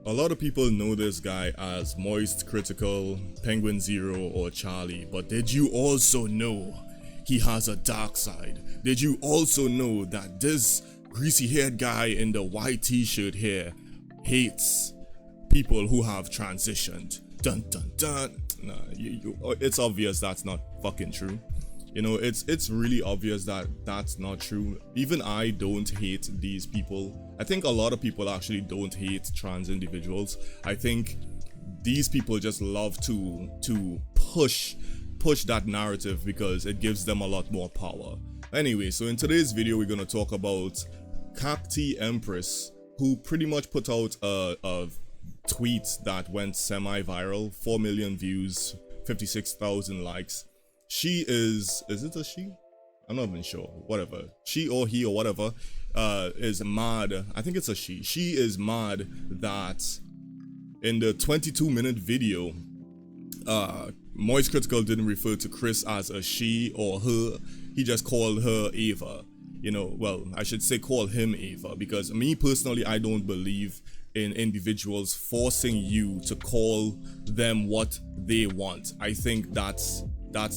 A lot of people know this guy as Moist, Critical, Penguin Zero, or Charlie, but did you also know he has a dark side? Did you also know that this greasy haired guy in the white t-shirt here hates people who have transitioned? Dun dun dun. Nah, it's obvious that's not fucking true. You know, it's really obvious that that's not true. Even I don't hate these people. I think a lot of people actually don't hate trans individuals. I think these people just love to push that narrative because it gives them a lot more power. Anyway, so in today's video we're gonna talk about Cacti Empress, who pretty much put out a tweet that went semi-viral, 4 million views, 56,000 likes. She is it a she? I'm not even sure. Whatever. She or he or whatever is mad. I think it's a she. She is mad that in the 22-minute video, Moist Critical didn't refer to Chris as a she or her. He just called her Ava. You know, well, I should say call him Ava, because me personally, I don't believe in individuals forcing you to call them what they want. I think that's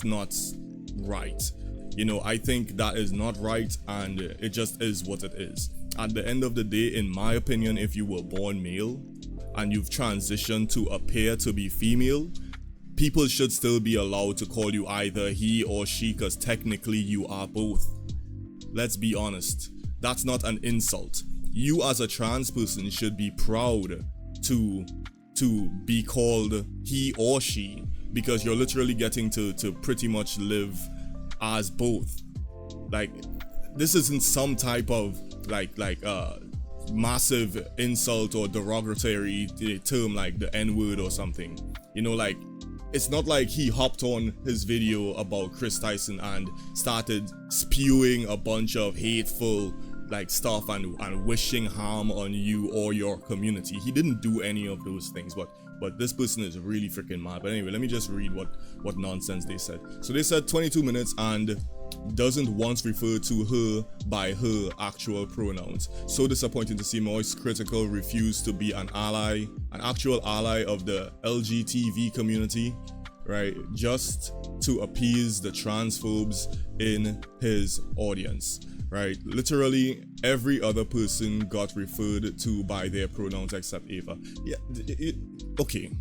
not right. You know, I think that is not right, and it just is what it is. At the end of the day, in my opinion, if you were born male and you've transitioned to appear to be female, people should still be allowed to call you either he or she, because technically you are both. Let's be honest. That's not an insult. You as a trans person should be proud to be called he or she, because you're literally getting to pretty much live as both. Like, this isn't some type of like massive insult or derogatory term like the N-word or something. You know, like, it's not like he hopped on his video about Chris Tyson and started spewing a bunch of hateful like stuff and wishing harm on you or your community. He didn't do any of those things, but this person is really freaking mad. But anyway, let me just read what nonsense they said. So they said 22 minutes and doesn't once refer to her by her actual pronouns. So disappointing to see Moist Critical refuse to be an actual ally of the LGTV community, right? Just to appease the transphobes in his audience. Right, literally every other person got referred to by their pronouns except Ava. Yeah, okay.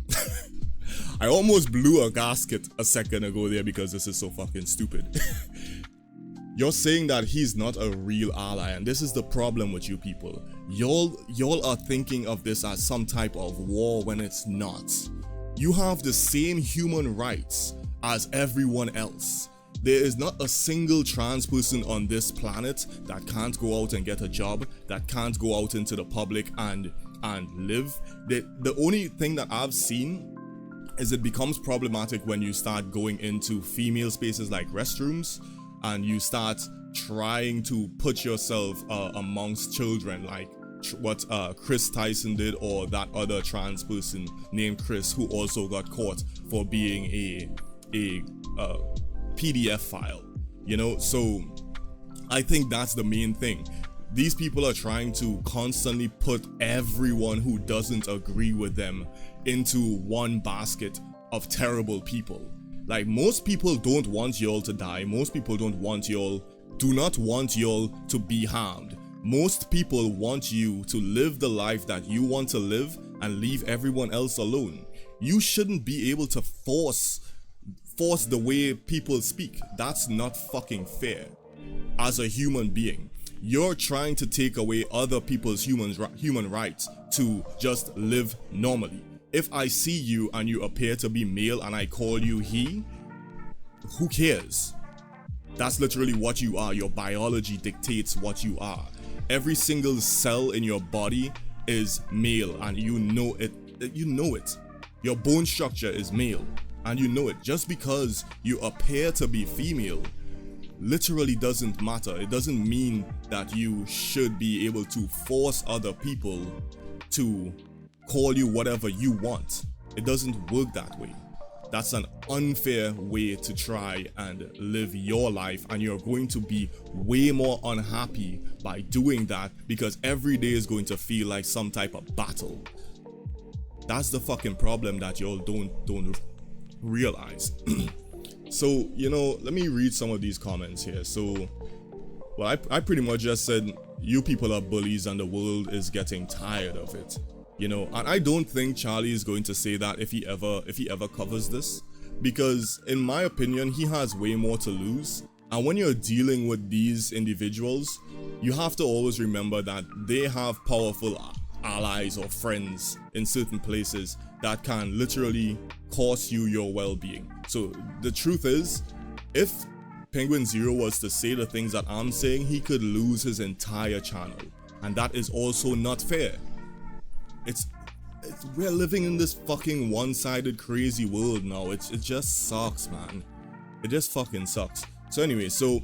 I almost blew a gasket a second ago there because this is so fucking stupid. You're saying that he's not a real ally, and this is the problem with you people. Y'all are thinking of this as some type of war when it's not. You have the same human rights as everyone else. There is not a single trans person on this planet that can't go out and get a job, that can't go out into the public and live. The only thing that I've seen is it becomes problematic when you start going into female spaces like restrooms and you start trying to put yourself amongst children, like what Chris Tyson did, or that other trans person named Chris who also got caught for being a PDF file, you know. So I think that's the main thing. These people are trying to constantly put everyone who doesn't agree with them into one basket of terrible people. Like, most people don't want y'all to die. Most people do not want y'all to be harmed. Most people want you to live the life that you want to live and leave everyone else alone. You shouldn't be able to force the way people speak. That's not fucking fair. As a human being, you're trying to take away other people's human rights to just live normally. If I see you and you appear to be male and I call you he, who cares? That's literally what you are. Your biology dictates what you are. Every single cell in your body is male, and you know it. Your bone structure is male, and you know it. Just because you appear to be female literally doesn't matter. It doesn't mean that you should be able to force other people to call you whatever you want. It doesn't work that way. That's an unfair way to try and live your life, and you're going to be way more unhappy by doing that because every day is going to feel like some type of battle. That's the fucking problem that y'all don't realize. So, you know, let me read some of these comments here. So, well, I pretty much just said, you people are bullies and the world is getting tired of it. You know, and I don't think Charlie is going to say that if he ever covers this, because in my opinion, he has way more to lose. And when you're dealing with these individuals, you have to always remember that they have powerful allies or friends in certain places that can literally cost you your well-being. So the truth is, if Penguin Zero was to say the things that I'm saying, he could lose his entire channel, and that is also not fair. We're living in this fucking one-sided crazy world now. It just sucks, man. It just fucking sucks. So anyway, so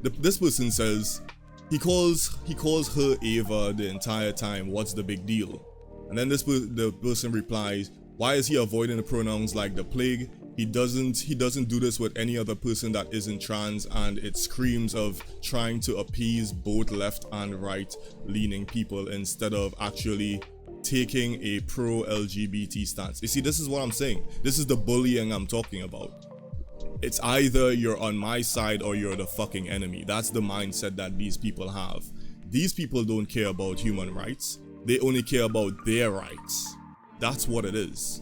this person says he calls her Ava the entire time. What's the big deal? And then the person replies, why is he avoiding the pronouns like the plague? He doesn't do this with any other person that isn't trans, and it screams of trying to appease both left and right leaning people instead of actually taking a pro-LGBT stance. You see, this is what I'm saying. This is the bullying I'm talking about. It's either you're on my side or you're the fucking enemy. That's the mindset that these people have. These people don't care about human rights. They only care about their rights. That's what it is.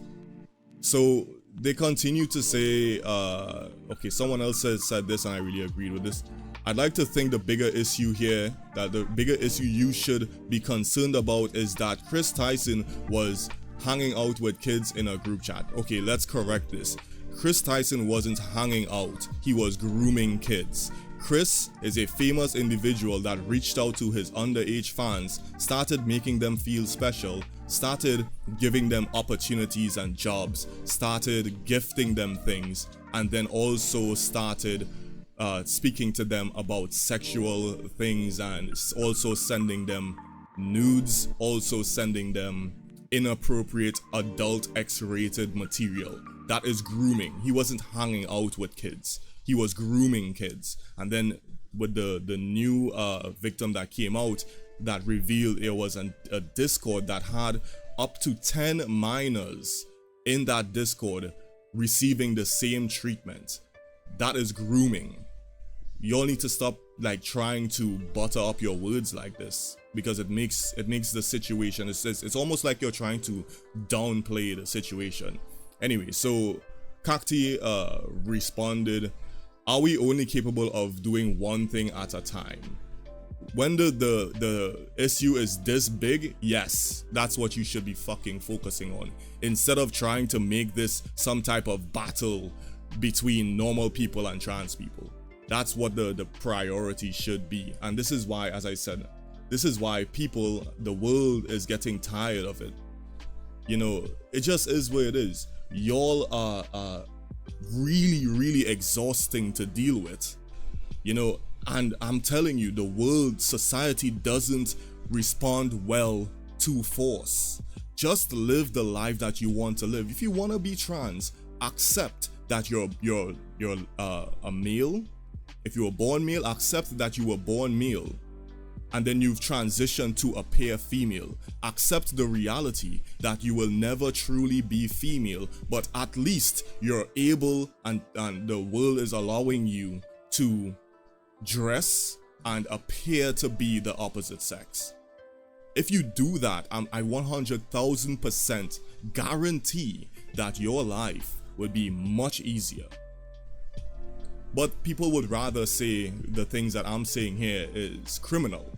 So they continue to say, okay, someone else said this and I really agreed with this. I'd like to think the bigger issue here, that the bigger issue you should be concerned about is that Chris Tyson was hanging out with kids in a group chat. Okay, let's correct this. Chris Tyson wasn't hanging out, he was grooming kids. Chris is a famous individual that reached out to his underage fans, started making them feel special, started giving them opportunities and jobs, started gifting them things, and then also started speaking to them about sexual things, and also sending them nudes, also sending them inappropriate adult X-rated material. That is grooming. He wasn't hanging out with kids. He was grooming kids. And then with the new victim that came out that revealed it was a Discord that had up to 10 minors in that Discord receiving the same treatment. That is grooming. You all need to stop like trying to butter up your words like this, because it makes the situation, it's almost like you're trying to downplay the situation. Anyway, so Cacti responded, are we only capable of doing one thing at a time? When the issue is this big, yes, that's what you should be fucking focusing on, instead of trying to make this some type of battle between normal people and trans people. That's what the priority should be. And this is why, as I said, this is why the world is getting tired of it. You know, it just is what it is. Y'all are really, really exhausting to deal with. You know, and I'm telling you, the world, society doesn't respond well to force. Just live the life that you want to live. If you want to be trans, accept that you're a male. If you were born male, accept that you were born male, and then you've transitioned to appear female. Accept the reality that you will never truly be female, but at least you're able, and the world is allowing you to dress and appear to be the opposite sex. If you do that, I 100,000% guarantee that your life will be much easier. But people would rather say the things that I'm saying here is criminal.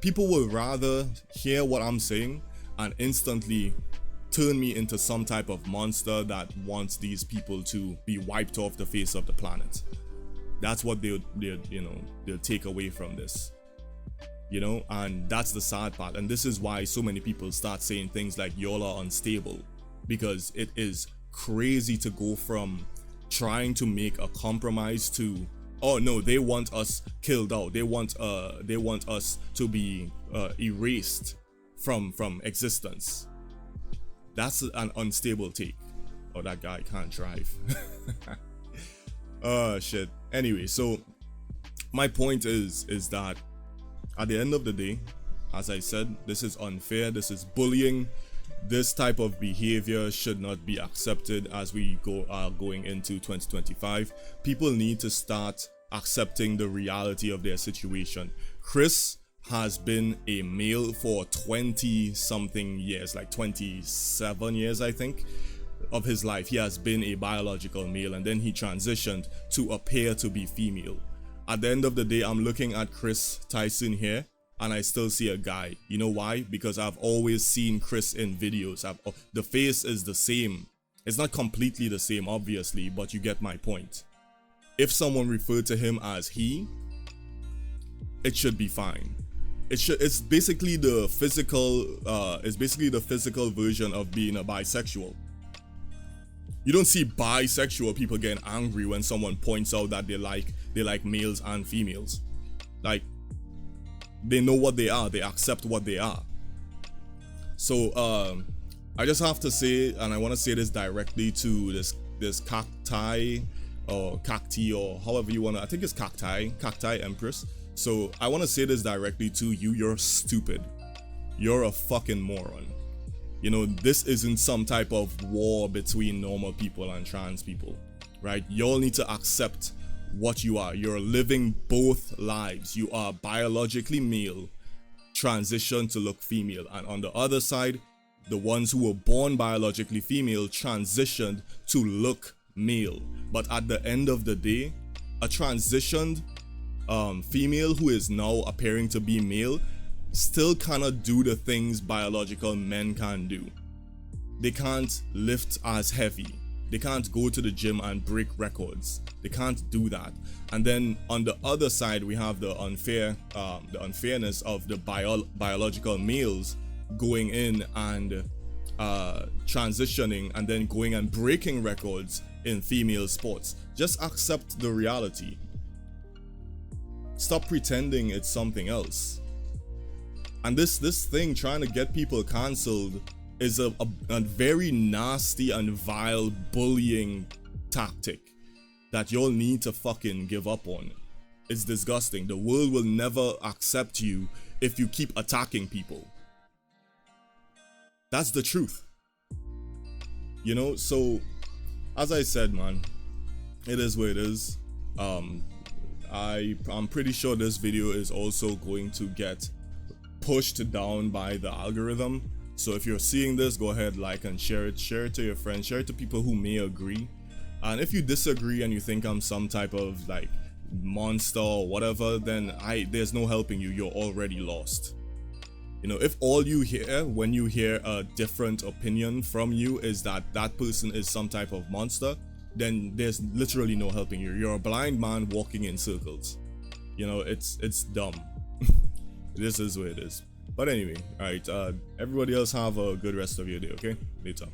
People would rather hear what I'm saying and instantly turn me into some type of monster that wants these people to be wiped off the face of the planet. That's what they'll take away from this. You know, and that's the sad part. And this is why so many people start saying things like y'all are unstable, because it is crazy to go from trying to make a compromise to, oh no, they want us killed out, they want us to be erased from existence. That's an unstable take. Oh, that guy can't drive. Oh shit. Anyway, so my point is that at the end of the day, as I said, this is unfair, this is bullying. this type of behavior should not be accepted as we are going into 2025. People need to start accepting the reality of their situation. Chris has been a male for 20 something years, like 27 years I think of his life. He has been a biological male, and then he transitioned to appear to be female. At the end of the day, I'm looking at Chris Tyson here and I still see a guy. You know why? Because I've always seen Chris in videos. The face is the same. It's not completely the same, obviously, but you get my point. If someone referred to him as he, it should be fine. It's basically the physical version of being a bisexual. You don't see bisexual people getting angry when someone points out that they like males and females. Like, they know what they are, they accept what they are. So I just have to say, and I want to say this directly to this cacti or cacti, or however you want to, I think it's cacti empress. So I want to say this directly to you. You're stupid. You're a fucking moron. You know, this isn't some type of war between normal people and trans people, right? Y'all need to accept what you are. You're living both lives. You are biologically male, transition to look female. And on the other side, the ones who were born biologically female transitioned to look male. But at the end of the day, a transitioned female who is now appearing to be male still cannot do the things biological men can do. They can't lift as heavy. They can't go to the gym and break records. They can't do that. And then on the other side, we have the unfairness of the biological males going in and transitioning and then going and breaking records in female sports. Just accept the reality. Stop pretending it's something else. And this thing trying to get people cancelled is a very nasty and vile bullying tactic that y'all need to fucking give up on. It's disgusting. The world will never accept you if you keep attacking people. That's the truth. You know, so as I said, man, it is what it is. I'm pretty sure this video is also going to get pushed down by the algorithm. So if you're seeing this, go ahead, like and share it to your friends, share it to people who may agree. And if you disagree and you think I'm some type of like monster or whatever, then there's no helping you. You're already lost. You know, if all you hear when you hear a different opinion from you is that that person is some type of monster, then there's literally no helping you. You're a blind man walking in circles. You know, it's dumb. This is what it is. But anyway, alright, everybody else have a good rest of your day, okay? Later.